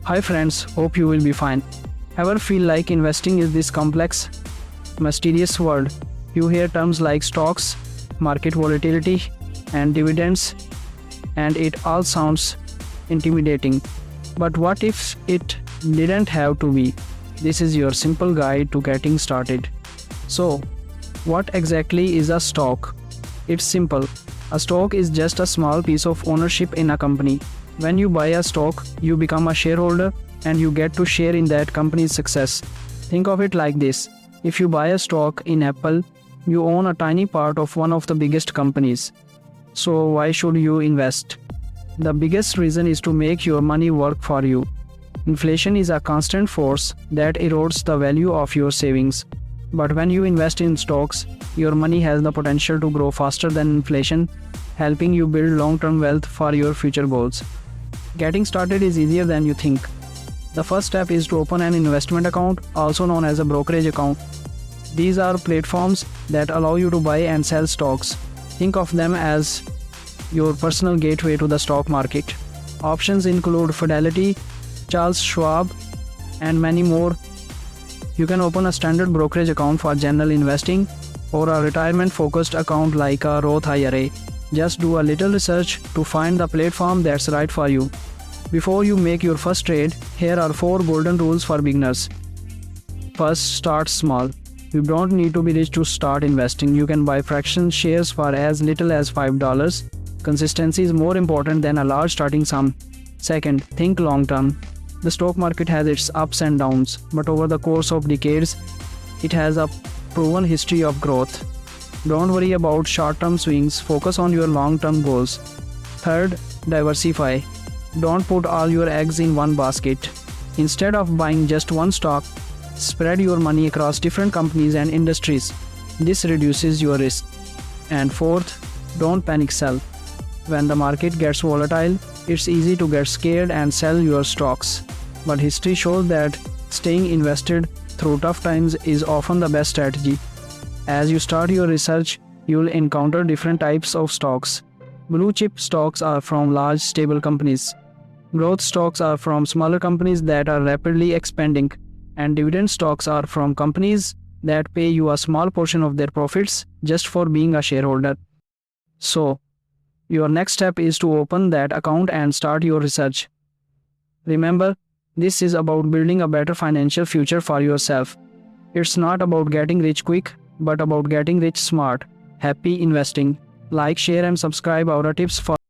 Hi friends, hope you will be fine. Ever feel like investing is this complex, mysterious world? You hear terms like stocks, market volatility, and dividends, and it all sounds intimidating. But what if it didn't have to be? This is your simple guide to getting started. So, what exactly is a stock? It's simple. A stock is just a small piece of ownership in a company. When you buy a stock, you become a shareholder and you get to share in that company's success. Think of it like this. If you buy a stock in Apple, you own a tiny part of one of the biggest companies. So why should you invest? The biggest reason is to make your money work for you. Inflation is a constant force that erodes the value of your savings. But when you invest in stocks, your money has the potential to grow faster than inflation, helping you build long-term wealth for your future goals. Getting started is easier than you think. The first step is to open an investment account, also known as a brokerage account. These are platforms that allow you to buy and sell stocks. Think of them as your personal gateway to the stock market. Options include Fidelity, Charles Schwab, and many more. You can open a standard brokerage account for general investing or a retirement-focused account like a Roth IRA. Just do a little research to find the platform that's right for you. Before you make your first trade, here are 4 golden rules for beginners. First, start small. You don't need to be rich to start investing. You can buy fraction shares for as little as $5. Consistency is more important than a large starting sum. Second, think long term. The stock market has its ups and downs, but over the course of decades, it has a proven history of growth. Don't worry about short-term swings, focus on your long-term goals. Third, diversify. Don't put all your eggs in one basket. Instead of buying just one stock, spread your money across different companies and industries. This reduces your risk. And fourth, don't panic sell. When the market gets volatile, it's easy to get scared and sell your stocks. But history shows that staying invested through tough times is often the best strategy. As you start your research, you'll encounter different types of stocks. Blue chip stocks are from large, stable companies. Growth stocks are from smaller companies that are rapidly expanding. And dividend stocks are from companies that pay you a small portion of their profits just for being a shareholder. So, your next step is to open that account and start your research. Remember, this is about building a better financial future for yourself. It's not about getting rich quick, but about getting rich smart. Happy investing. Like, share and subscribe our tips for